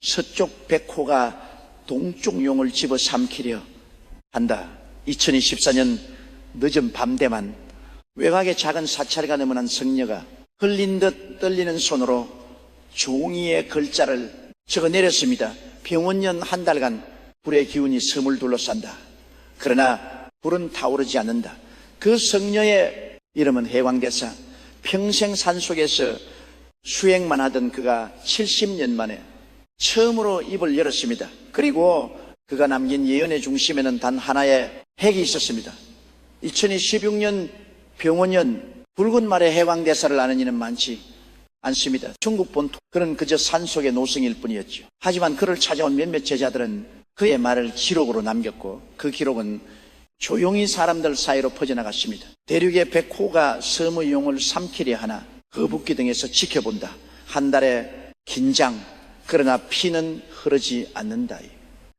서쪽 백호가 동쪽 용을 집어삼키려 한다. 2024년 늦은 밤 되만 외곽의 작은 사찰가 너머난 성녀가 흘린 듯 떨리는 손으로 종이의 글자를 적어 내렸습니다. 병원년 한 달간 불의 기운이 섬을 둘러싼다. 그러나 불은 타오르지 않는다. 그 성녀의 이름은 해광대사. 평생 산속에서 수행만 하던 그가 70년 만에 처음으로 입을 열었습니다. 그리고 그가 남긴 예언의 중심에는 단 하나의 핵이 있었습니다. 2016년 병원년 붉은 말의 해광대사를 아는 이는 많지 않습니다. 중국 본토 그는 그저 산속의 노승일 뿐이었죠. 하지만 그를 찾아온 몇몇 제자들은 그의 말을 기록으로 남겼고 그 기록은 조용히 사람들 사이로 퍼져나갔습니다. 대륙의 백호가 섬의 용을 삼키려 하나 거북기 등에서 지켜본다. 한 달의 긴장, 그러나 피는 흐르지 않는다.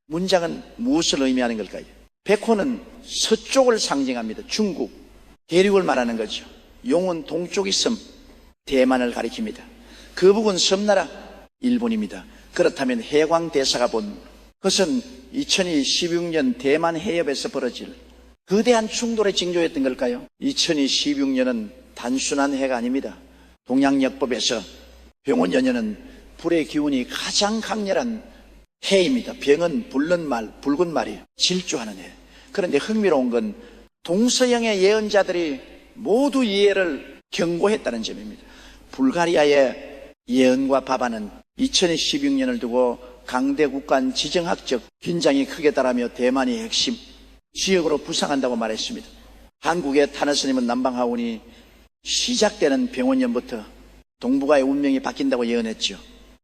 문장은 무엇을 의미하는 걸까요? 백호는 서쪽을 상징합니다. 중국, 대륙을 말하는 거죠. 용은 동쪽의 섬, 대만을 가리킵니다. 거북은 섬나라, 일본입니다. 그렇다면 해광대사가 본 그것은 2016년 대만 해협에서 벌어질 거대한 충돌의 징조였던 걸까요? 2016년은 단순한 해가 아닙니다. 동양역법에서 병원연년은 불의 기운이 가장 강렬한 해입니다. 병은 붉은 말이에요. 질주하는 해. 그런데 흥미로운 건 동서양의 예언자들이 모두 이해를 경고했다는 점입니다. 불가리아의 예언과 바바는 2016년을 두고 강대국 간 지정학적 긴장이 크게 달하며 대만이 핵심 지역으로 부상한다고 말했습니다. 한국의 타너스님은 남방하원이 시작되는 병원년부터 동북아의 운명이 바뀐다고 예언했죠.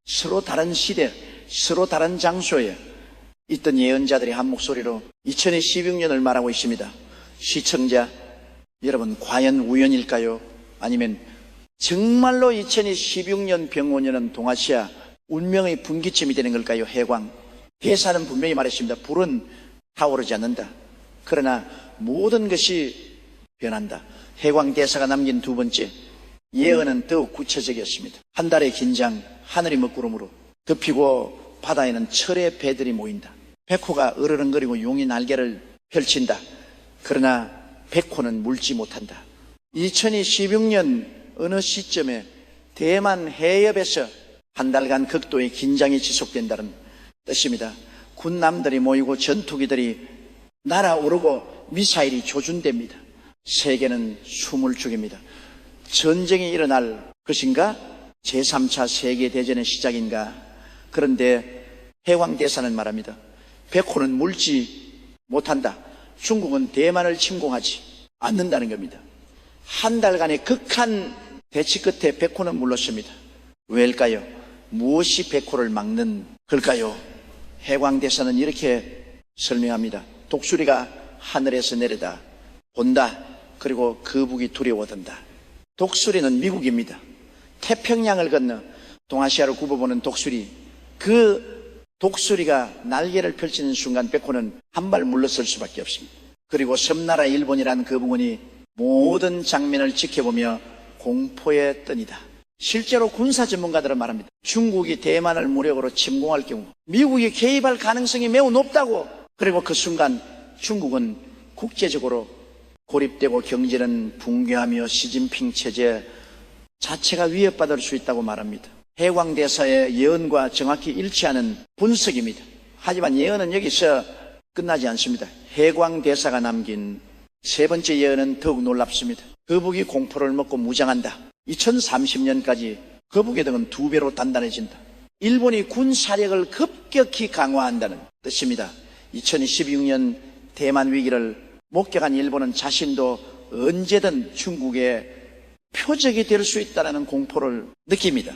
서로 다른 시대, 서로 다른 장소에 있던 예언자들이 한 목소리로 2016년을 말하고 있습니다. 시청자 여러분, 과연 우연일까요? 아니면 정말로 2016년 병원년은 동아시아 운명의 분기점이 되는 걸까요? 해광 대사는 분명히 말했습니다. 불은 타오르지 않는다. 그러나 모든 것이 변한다. 해광 대사가 남긴 두 번째 예언은 더욱 구체적이었습니다. 한 달의 긴장, 하늘이 먹구름으로 덮이고 바다에는 철의 배들이 모인다. 백호가 으르렁거리고 용이 날개를 펼친다. 그러나 백호는 물지 못한다. 2016년 어느 시점에 대만 해협에서 한 달간 극도의 긴장이 지속된다는 뜻입니다. 군남들이 모이고 전투기들이 날아오르고 미사일이 조준됩니다. 세계는 숨을 죽입니다. 전쟁이 일어날 것인가? 제3차 세계대전의 시작인가? 그런데 해광대사는 말합니다. 백호는 물지 못한다. 중국은 대만을 침공하지 않는다는 겁니다. 한 달간의 극한 대치 끝에 백호는 물렀습니다. 왜일까요? 무엇이 백호를 막는 걸까요? 해광대사는 이렇게 설명합니다. 독수리가 하늘에서 내려다 본다. 그리고 거북이 두려워든다. 독수리는 미국입니다. 태평양을 건너 동아시아로 굽어보는 독수리, 그 독수리가 날개를 펼치는 순간 백호는 한 발 물러설 수밖에 없습니다. 그리고 섬나라 일본이라는 거북은이 모든 장면을 지켜보며 공포에 떠니다. 실제로 군사 전문가들은 말합니다. 중국이 대만을 무력으로 침공할 경우 미국이 개입할 가능성이 매우 높다고. 그리고 그 순간 중국은 국제적으로 고립되고 경제는 붕괴하며 시진핑 체제 자체가 위협받을 수 있다고 말합니다. 해광대사의 예언과 정확히 일치하는 분석입니다. 하지만 예언은 여기서 끝나지 않습니다. 해광대사가 남긴 세 번째 예언은 더욱 놀랍습니다. 거북이 공포를 먹고 무장한다. 2030년까지 거북의 등은 2배로 단단해진다. 일본이 군 사력을 급격히 강화한다는 뜻입니다. 2016년 대만 위기를 목격한 일본은 자신도 언제든 중국의 표적이 될 수 있다는 공포를 느낍니다.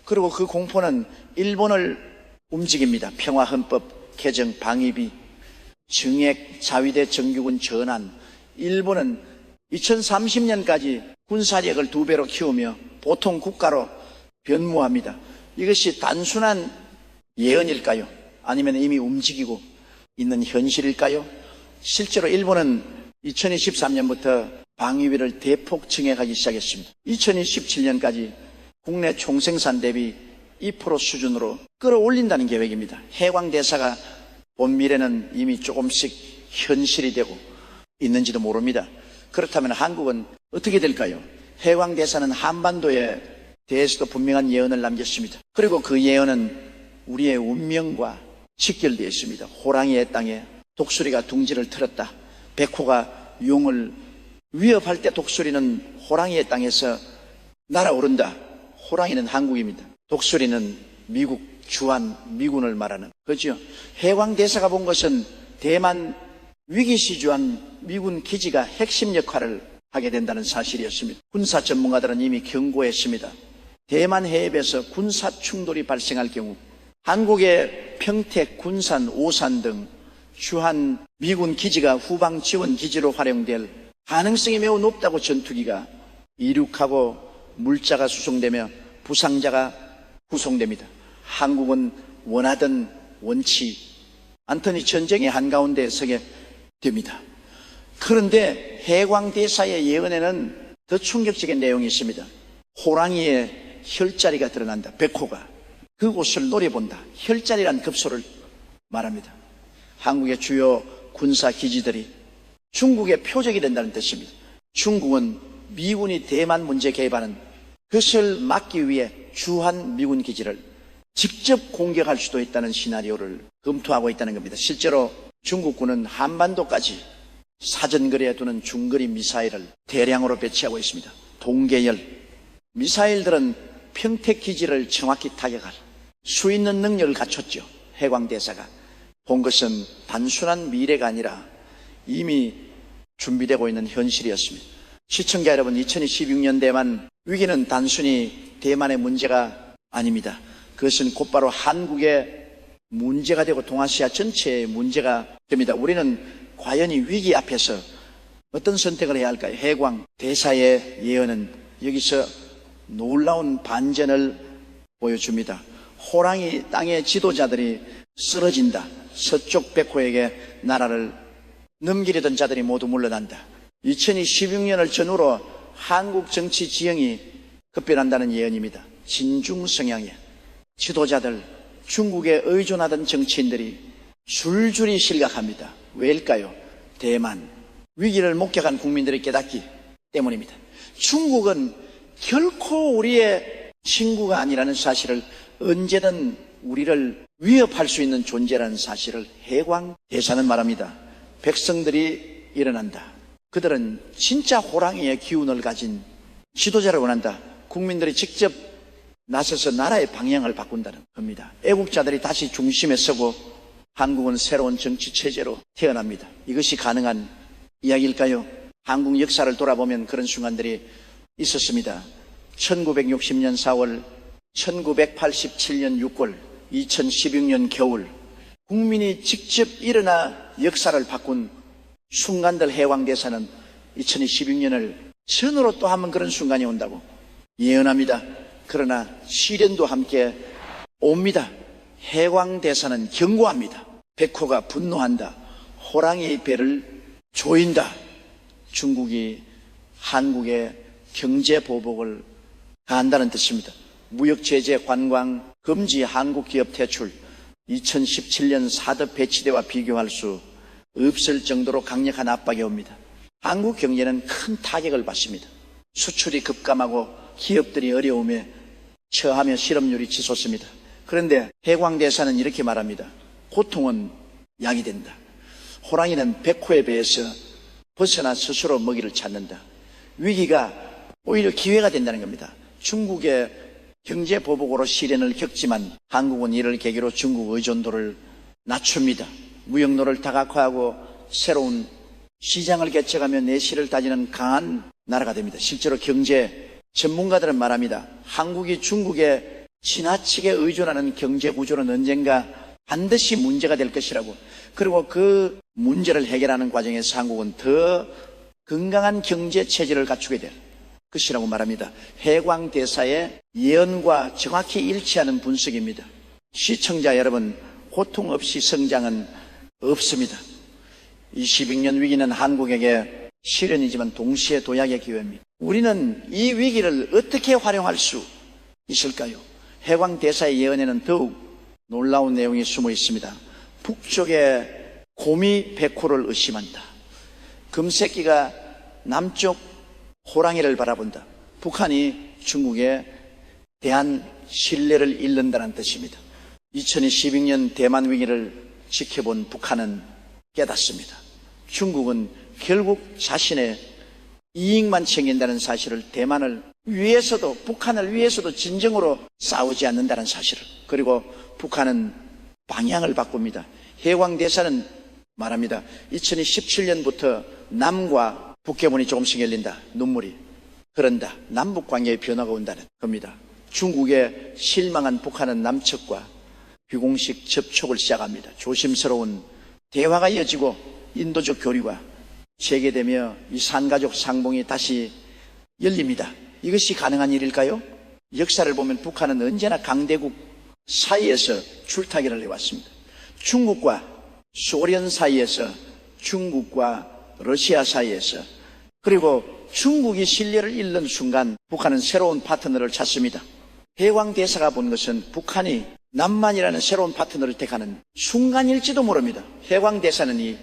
그리고 그 공포는 일본을 움직입니다. 평화헌법 개정 방위비, 정액 자위대 정규군 전환. 일본은 2030년까지 군사력을 2배로 키우며 보통 국가로 변모합니다. 이것이 단순한 예언일까요? 아니면 이미 움직이고 있는 현실일까요? 실제로 일본은 2023년부터 방위비를 대폭 증액하기 시작했습니다. 2017년까지 국내 총생산 대비 2% 수준으로 끌어올린다는 계획입니다. 해광대사가 본 미래는 이미 조금씩 현실이 되고 있는지도 모릅니다. 그렇다면 한국은 어떻게 될까요? 해광대사는 한반도에 대해서도 분명한 예언을 남겼습니다. 그리고 그 예언은 우리의 운명과 직결되어 있습니다. 호랑이의 땅에 독수리가 둥지를 틀었다. 백호가 용을 위협할 때 독수리는 호랑이의 땅에서 날아오른다. 호랑이는 한국입니다. 독수리는 미국 주한 미군을 말하는 거죠. 해광대사가 본 것은 대만 위기시 주한 미군 기지가 핵심 역할을 하게 된다는 사실이었습니다. 군사 전문가들은 이미 경고했습니다. 대만 해협에서 군사 충돌이 발생할 경우 한국의 평택, 군산, 오산 등 주한 미군 기지가 후방 지원 기지로 활용될 가능성이 매우 높다고 전투기가 이륙하고 물자가 수송되며 부상자가 구송됩니다. 한국은 원하든 원치 않더니 전쟁의 한가운데 서게 됩니다. 그런데 해광대사의 예언에는 더 충격적인 내용이 있습니다. 호랑이의 혈자리가 드러난다. 백호가 그곳을 노려본다. 혈자리란 급소를 말합니다. 한국의 주요 군사기지들이 중국의 표적이 된다는 뜻입니다. 중국은 미군이 대만 문제 개입하는 그것을 막기 위해 주한 미군 기지를 직접 공격할 수도 있다는 시나리오를 검토하고 있다는 겁니다. 실제로 중국군은 한반도까지 사전거리에 두는 중거리 미사일을 대량으로 배치하고 있습니다. 동계열 미사일들은 평택 기지를 정확히 타격할 수 있는 능력을 갖췄죠. 해광대사가 본 것은 단순한 미래가 아니라 이미 준비되고 있는 현실이었습니다. 시청자 여러분, 2016년 대만 위기는 단순히 대만의 문제가 아닙니다. 그것은 곧바로 한국의 문제가 되고 동아시아 전체의 문제가 됩니다. 우리는 과연 이 위기 앞에서 어떤 선택을 해야 할까요? 해광 대사의 예언은 여기서 놀라운 반전을 보여줍니다. 호랑이 땅의 지도자들이 쓰러진다. 서쪽 백호에게 나라를 넘기려던 자들이 모두 물러난다. 2016년을 전후로 한국 정치 지형이 급변한다는 예언입니다. 진중 성향의 지도자들, 중국에 의존하던 정치인들이 줄줄이 실각합니다. 왜일까요? 대만 위기를 목격한 국민들이 깨닫기 때문입니다. 중국은 결코 우리의 친구가 아니라는 사실을, 언제든 우리를 위협할 수 있는 존재라는 사실을 해광대사는 말합니다. 백성들이 일어난다. 그들은 진짜 호랑이의 기운을 가진 지도자를 원한다. 국민들이 직접 나서서 나라의 방향을 바꾼다는 겁니다. 애국자들이 다시 중심에 서고 한국은 새로운 정치 체제로 태어납니다. 이것이 가능한 이야기일까요? 한국 역사를 돌아보면 그런 순간들이 있었습니다. 1960년 4월, 1987년 6월, 2016년 겨울, 국민이 직접 일어나 역사를 바꾼 순간들. 해광대사는 2016년을 전으로 또 한 번 그런 순간이 온다고 예언합니다. 그러나 시련도 함께 옵니다. 해광대사는 경고합니다. 백호가 분노한다. 호랑이의 배를 조인다. 중국이 한국의 경제 보복을 가한다는 뜻입니다. 무역 제재, 관광 금지, 한국 기업 퇴출, 2017년 사드 배치대와 비교할 수 없을 정도로 강력한 압박이 옵니다. 한국 경제는 큰 타격을 받습니다. 수출이 급감하고 기업들이 어려움에 처하며 실업률이 치솟습니다. 그런데 해광대사는 이렇게 말합니다. 고통은 약이 된다. 호랑이는 백호에 배에서 벗어나 스스로 먹이를 찾는다. 위기가 오히려 기회가 된다는 겁니다. 중국의 경제 보복으로 시련을 겪지만 한국은 이를 계기로 중국 의존도를 낮춥니다. 무역로를 다각화하고 새로운 시장을 개척하며 내실을 다지는 강한 나라가 됩니다. 실제로 경제 전문가들은 말합니다. 한국이 중국에 지나치게 의존하는 경제 구조는 언젠가 반드시 문제가 될 것이라고, 그리고 그 문제를 해결하는 과정에서 한국은 더 건강한 경제 체제를 갖추게 될 것이라고 말합니다. 해광대사의 예언과 정확히 일치하는 분석입니다. 시청자 여러분, 고통 없이 성장은 없습니다. 22년 위기는 한국에게 시련이지만 동시에 도약의 기회입니다. 우리는 이 위기를 어떻게 활용할 수 있을까요? 해왕대사의 예언에는 더욱 놀라운 내용이 숨어 있습니다. 북쪽에 곰이 백호를 의심한다. 금새끼가 남쪽 호랑이를 바라본다. 북한이 중국에 대한 신뢰를 잃는다는 뜻입니다. 2022년 대만 위기를 지켜본 북한은 깨닫습니다. 중국은 결국 자신의 이익만 챙긴다는 사실을, 대만을 위해서도, 북한을 위해서도 진정으로 싸우지 않는다는 사실을, 그리고 북한은 방향을 바꿉니다. 해왕대사는 말합니다. 2017년부터 남과 북계문이 조금씩 열린다. 눈물이 흐른다. 남북관계의 변화가 온다는 겁니다. 중국에 실망한 북한은 남측과 비공식 접촉을 시작합니다. 조심스러운 대화가 이어지고 인도적 교류가 재개되며 이 산가족 상봉이 다시 열립니다. 이것이 가능한 일일까요? 역사를 보면 북한은 언제나 강대국 사이에서 줄타기를 해왔습니다. 중국과 소련 사이에서, 중국과 러시아 사이에서, 그리고 중국이 신뢰를 잃는 순간 북한은 새로운 파트너를 찾습니다. 해왕대사가 본 것은 북한이 남만이라는 새로운 파트너를 택하는 순간일지도 모릅니다. 해왕대사는 이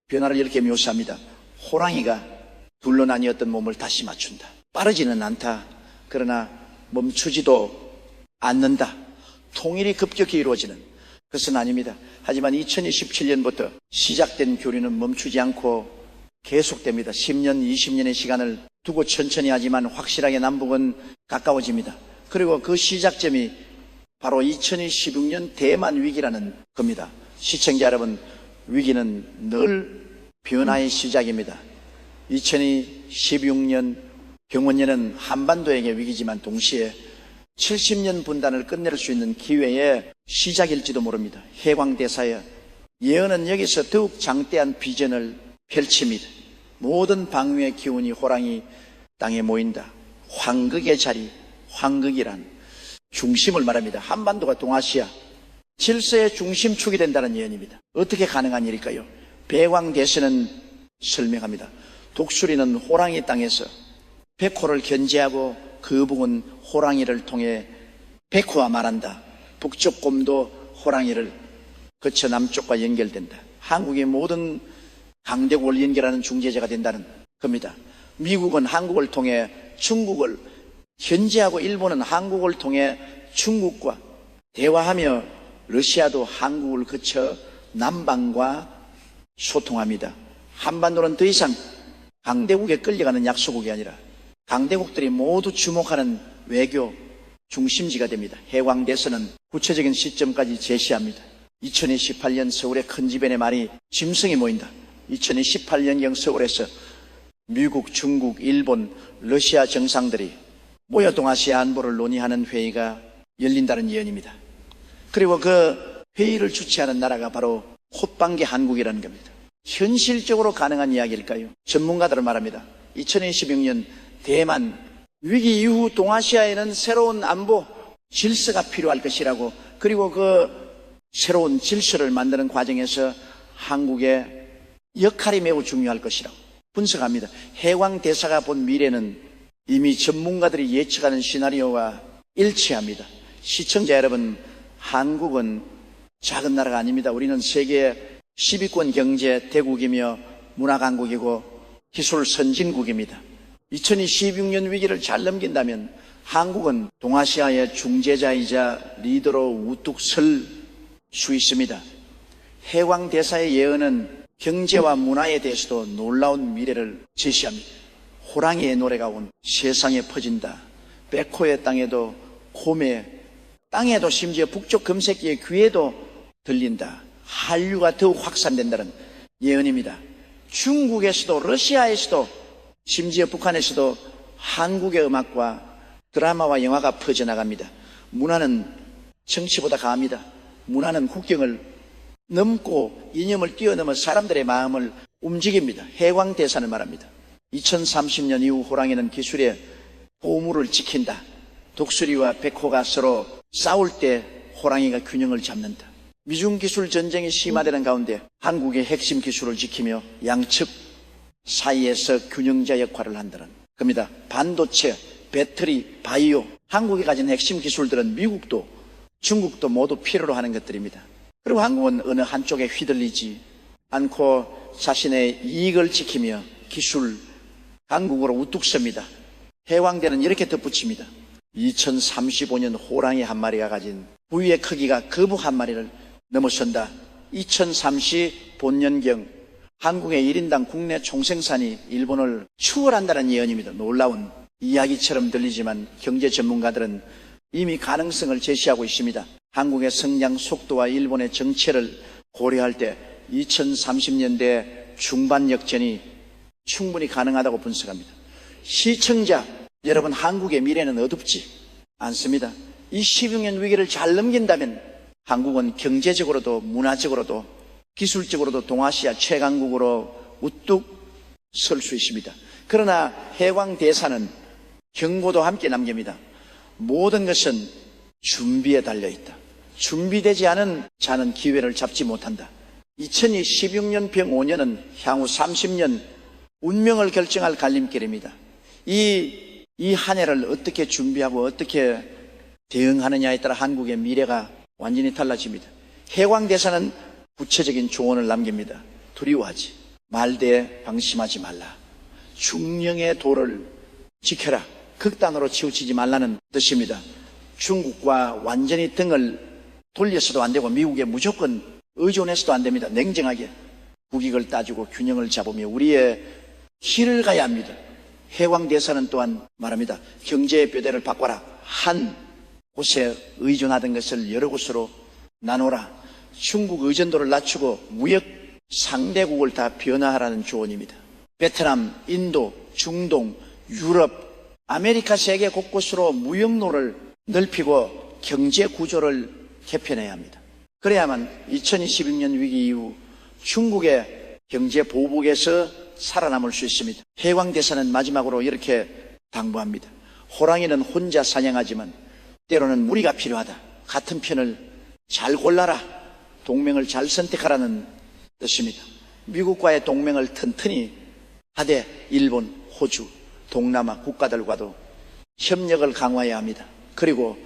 변화를 이렇게 묘사합니다. 호랑이가 둘로 나뉘었던 몸을 다시 맞춘다. 빠르지는 않다. 그러나 멈추지도 않는다. 통일이 급격히 이루어지는 것은 아닙니다. 하지만 2027년부터 시작된 교류는 멈추지 않고 계속됩니다. 10년, 20년의 시간을 두고 천천히 하지만 확실하게 남북은 가까워집니다. 그리고 그 시작점이 바로 2016년 대만 위기라는 겁니다. 시청자 여러분, 위기는 늘 변화의 시작입니다. 2016년 경원년은 한반도에게 위기지만 동시에 70년 분단을 끝낼 수 있는 기회의 시작일지도 모릅니다. 해왕대사의 예언은 여기서 더욱 장대한 비전을 펼칩니다. 모든 방위의 기운이 호랑이 땅에 모인다. 황극의 자리, 황극이란 중심을 말합니다. 한반도가 동아시아 질서의 중심축이 된다는 예언입니다. 어떻게 가능한 일일까요? 배왕대서는 설명합니다. 독수리는 호랑이 땅에서 백호를 견제하고 거북은 호랑이를 통해 백호와 말한다. 북쪽 곰도 호랑이를 거쳐 남쪽과 연결된다. 한국의 모든 강대국을 연결하는 중재자가 된다는 겁니다. 미국은 한국을 통해 중국을 견제하고 일본은 한국을 통해 중국과 대화하며 러시아도 한국을 거쳐 남방과 소통합니다. 한반도는 더 이상 강대국에 끌려가는 약소국이 아니라 강대국들이 모두 주목하는 외교 중심지가 됩니다. 해왕대서는 구체적인 시점까지 제시합니다. 2028년 서울의 큰 지변의 말이 짐승이 모인다. 2028년경 서울에서 미국, 중국, 일본, 러시아 정상들이 모여 동아시아 안보를 논의하는 회의가 열린다는 예언입니다. 그리고 그 회의를 주최하는 나라가 바로 콧방개 한국이라는 겁니다. 현실적으로 가능한 이야기일까요? 전문가들은 말합니다. 2026년 대만 위기 이후 동아시아에는 새로운 안보 질서가 필요할 것이라고, 그리고 그 새로운 질서를 만드는 과정에서 한국의 역할이 매우 중요할 것이라고 분석합니다. 해왕대사가 본 미래는 이미 전문가들이 예측하는 시나리오와 일치합니다. 시청자 여러분, 한국은 작은 나라가 아닙니다. 우리는 세계 10위권 경제 대국이며 문화 강국이고 기술 선진국입니다. 2026년 위기를 잘 넘긴다면 한국은 동아시아의 중재자이자 리더로 우뚝 설 수 있습니다. 해왕대사의 예언은 경제와 문화에 대해서도 놀라운 미래를 제시합니다. 호랑이의 노래가 온 세상에 퍼진다. 백호의 땅에도, 곰의 땅에도, 심지어 북쪽 금새끼의 귀에도 들린다. 한류가 더욱 확산된다는 예언입니다. 중국에서도, 러시아에서도, 심지어 북한에서도 한국의 음악과 드라마와 영화가 퍼져나갑니다. 문화는 정치보다 강합니다. 문화는 국경을 넘고 이념을 뛰어넘어 사람들의 마음을 움직입니다. 해왕대사는 말합니다. 2030년 이후 호랑이는 기술의 보물을 지킨다. 독수리와 백호가 서로 싸울 때 호랑이가 균형을 잡는다. 미중 기술 전쟁이 심화되는 가운데 한국의 핵심 기술을 지키며 양측 사이에서 균형자 역할을 한다는 겁니다. 반도체, 배터리, 바이오, 한국이 가진 핵심 기술들은 미국도 중국도 모두 필요로 하는 것들입니다. 그리고 한국은 어느 한쪽에 휘둘리지 않고 자신의 이익을 지키며 기술 강국으로 우뚝 섭니다. 해왕대는 이렇게 덧붙입니다. 2035년 호랑이 한 마리가 가진 부위의 크기가 거북 한 마리를 넘어선다. 2030 본년경 한국의 1인당 국내 총생산이 일본을 추월한다는 예언입니다. 놀라운 이야기처럼 들리지만 경제 전문가들은 이미 가능성을 제시하고 있습니다. 한국의 성장 속도와 일본의 정체를 고려할 때 2030년대 중반 역전이 충분히 가능하다고 분석합니다. 시청자 여러분, 한국의 미래는 어둡지 않습니다. 이 16년 위기를 잘 넘긴다면 한국은 경제적으로도 문화적으로도 기술적으로도 동아시아 최강국으로 우뚝 설 수 있습니다. 그러나 해왕대사는 경고도 함께 남깁니다. 모든 것은 준비에 달려있다. 준비되지 않은 자는 기회를 잡지 못한다. 2016년 병 5년은 향후 30년 운명을 결정할 갈림길입니다. 이 한 해를 어떻게 준비하고 어떻게 대응하느냐에 따라 한국의 미래가 완전히 달라집니다. 해왕대사는 구체적인 조언을 남깁니다. 두려워하지 말되 방심하지 말라. 중령의 도를 지켜라. 극단으로 치우치지 말라는 뜻입니다. 중국과 완전히 등을 돌려서도 안 되고 미국에 무조건 의존해서도 안 됩니다. 냉정하게 국익을 따지고 균형을 잡으며 우리의 길을 가야 합니다. 해왕대사는 또한 말합니다. 경제의 뼈대를 바꿔라. 한 곳에 의존하던 것을 여러 곳으로 나눠라. 중국 의존도를 낮추고 무역 상대국을 다 변화하라는 조언입니다. 베트남, 인도, 중동, 유럽, 아메리카 세계 곳곳으로 무역로를 넓히고 경제 구조를 개편해야 합니다. 그래야만 2026년 위기 이후 중국의 경제 보복에서 살아남을 수 있습니다. 해왕대사는 마지막으로 이렇게 당부합니다. 호랑이는 혼자 사냥하지만 때로는 무리가 필요하다. 같은 편을 잘 골라라. 동맹을 잘 선택하라는 뜻입니다. 미국과의 동맹을 튼튼히 하되 일본, 호주, 동남아 국가들과도 협력을 강화해야 합니다. 그리고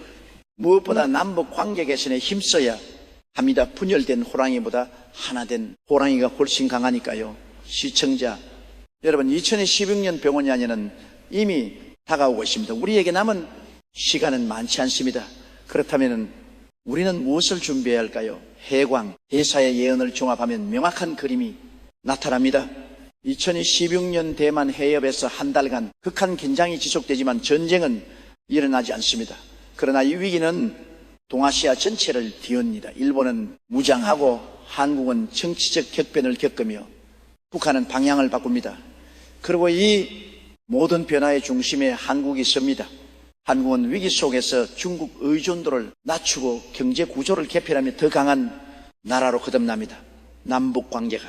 무엇보다 남북 관계 개선에 힘써야 합니다. 분열된 호랑이보다 하나된 호랑이가 훨씬 강하니까요. 시청자 여러분, 2016년 병원 야년은 이미 다가오고 있습니다. 우리에게 남은 시간은 많지 않습니다. 그렇다면 우리는 무엇을 준비해야 할까요? 해광, 대사의 예언을 종합하면 명확한 그림이 나타납니다. 2016년 대만 해협에서 한 달간 극한 긴장이 지속되지만 전쟁은 일어나지 않습니다. 그러나 이 위기는 동아시아 전체를 뒤흔니다. 일본은 무장하고 한국은 정치적 격변을 겪으며 북한은 방향을 바꿉니다. 그리고 이 모든 변화의 중심에 한국이 섭니다. 한국은 위기 속에서 중국 의존도를 낮추고 경제 구조를 개편하며 더 강한 나라로 거듭납니다. 남북 관계가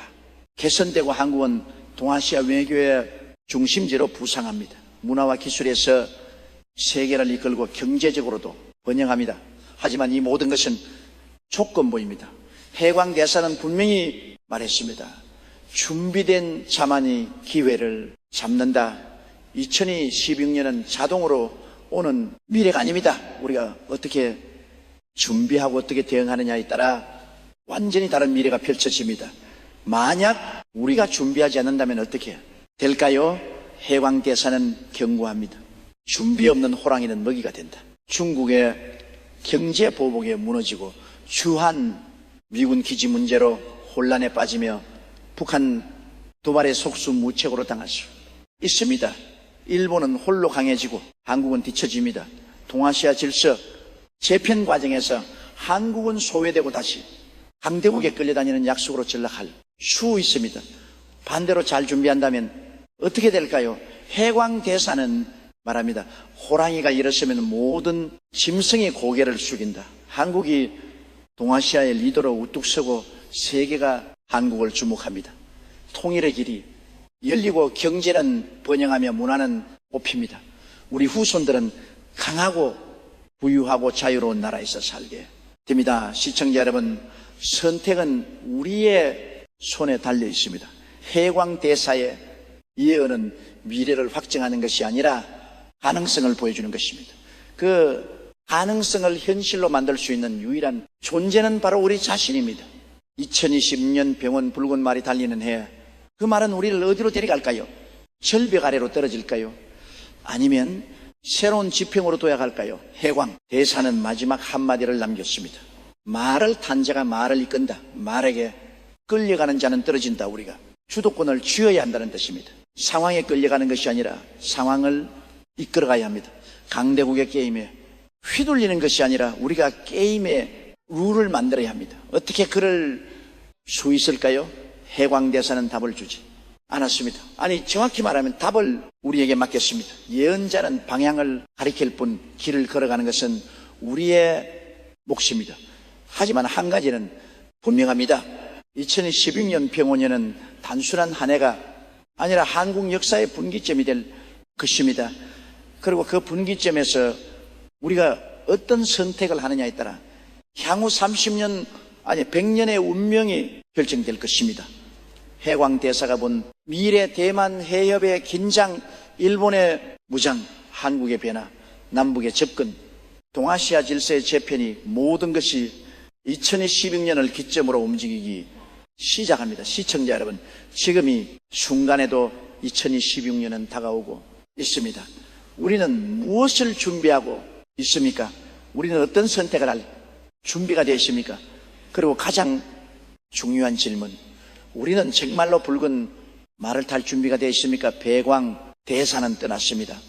개선되고 한국은 동아시아 외교의 중심지로 부상합니다. 문화와 기술에서 세계를 이끌고 경제적으로도 번영합니다. 하지만 이 모든 것은 조건부입니다. 해광대사는 분명히 말했습니다. 준비된 자만이 기회를 잡는다. 2016년은 자동으로 오는 미래가 아닙니다. 우리가 어떻게 준비하고 어떻게 대응하느냐에 따라 완전히 다른 미래가 펼쳐집니다. 만약 우리가 준비하지 않는다면 어떻게 될까요? 해왕대사는 경고합니다. 준비 없는 호랑이는 먹이가 된다. 중국의 경제 보복에 무너지고 주한 미군 기지 문제로 혼란에 빠지며 북한 도발의 속수무책으로 당할 수 있습니다. 일본은 홀로 강해지고 한국은 뒤처집니다. 동아시아 질서 재편 과정에서 한국은 소외되고 다시 강대국에 끌려다니는 약속으로 전락할 수 있습니다. 반대로 잘 준비한다면 어떻게 될까요? 해광대사는 말합니다. 호랑이가 일어서면 모든 짐승이 고개를 숙인다. 한국이 동아시아의 리더로 우뚝 서고 세계가 한국을 주목합니다. 통일의 길이 열리고 경제는 번영하며 문화는 뽑힙니다. 우리 후손들은 강하고 부유하고 자유로운 나라에서 살게 됩니다. 시청자 여러분, 선택은 우리의 손에 달려 있습니다. 해광대사의 예언은 미래를 확정하는 것이 아니라 가능성을 보여주는 것입니다. 그 가능성을 현실로 만들 수 있는 유일한 존재는 바로 우리 자신입니다. 2020년 병원 붉은 말이 달리는 해, 그 말은 우리를 어디로 데려갈까요? 절벽 아래로 떨어질까요? 아니면 새로운 지평으로 도약할까요? 해광 대사는 마지막 한마디를 남겼습니다. 말을 탄 자가 말을 이끈다. 말에게 끌려가는 자는 떨어진다. 우리가 주도권을 쥐어야 한다는 뜻입니다. 상황에 끌려가는 것이 아니라 상황을 이끌어가야 합니다. 강대국의 게임에 휘둘리는 것이 아니라 우리가 게임의 룰을 만들어야 합니다. 어떻게 그럴 수 있을까요? 해광대사는 답을 주지 않았습니다. 아니, 정확히 말하면 답을 우리에게 맡겼습니다. 예언자는 방향을 가리킬 뿐 길을 걸어가는 것은 우리의 몫입니다. 하지만 한 가지는 분명합니다. 2016년 병원년은 단순한 한 해가 아니라 한국 역사의 분기점이 될 것입니다. 그리고 그 분기점에서 우리가 어떤 선택을 하느냐에 따라 향후 30년 아니 100년의 운명이 결정될 것입니다. 해광대사가 본 미래 대만 해협의 긴장, 일본의 무장, 한국의 변화, 남북의 접근, 동아시아 질서의 재편이 모든 것이 2016년을 기점으로 움직이기 시작합니다. 시청자 여러분, 지금 이 순간에도 2016년은 다가오고 있습니다. 우리는 무엇을 준비하고 있습니까? 우리는 어떤 선택을 할 준비가 되어 있습니까? 그리고 가장 중요한 질문, 우리는 정말로 붉은 말을 탈 준비가 되어 있습니까? 배광 대사는 떠났습니다.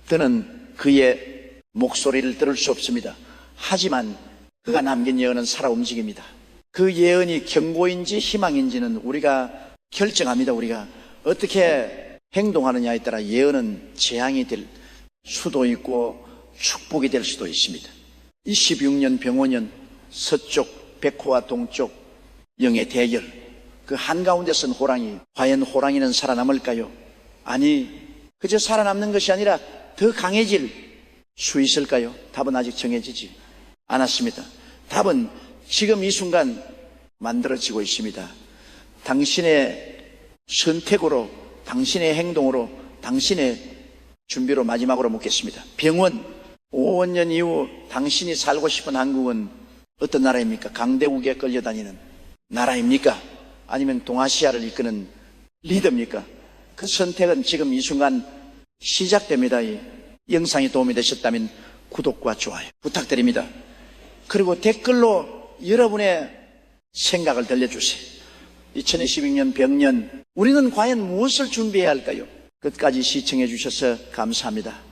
그는 그의 목소리를 들을 수 없습니다. 하지만 그가 남긴 예언은 살아 움직입니다. 그 예언이 경고인지 희망인지는 우리가 결정합니다. 우리가 어떻게 행동하느냐에 따라 예언은 재앙이 될 수도 있고 축복이 될 수도 있습니다. 26년 병원년, 서쪽 백호와 동쪽 영의 대결, 그 한가운데 선 호랑이, 과연 호랑이는 살아남을까요? 아니, 그저 살아남는 것이 아니라 더 강해질 수 있을까요? 답은 아직 정해지지 않았습니다. 답은 지금 이 순간 만들어지고 있습니다. 당신의 선택으로, 당신의 행동으로, 당신의 준비로 마지막으로 묻겠습니다. 병원 5년 이후 당신이 살고 싶은 한국은 어떤 나라입니까? 강대국에 끌려다니는 나라입니까? 아니면 동아시아를 이끄는 리더입니까? 그 선택은 지금 이 순간 시작됩니다. 이 영상이 도움이 되셨다면 구독과 좋아요 부탁드립니다. 그리고 댓글로 여러분의 생각을 들려주세요. 2022년 병년, 우리는 과연 무엇을 준비해야 할까요? 끝까지 시청해 주셔서 감사합니다.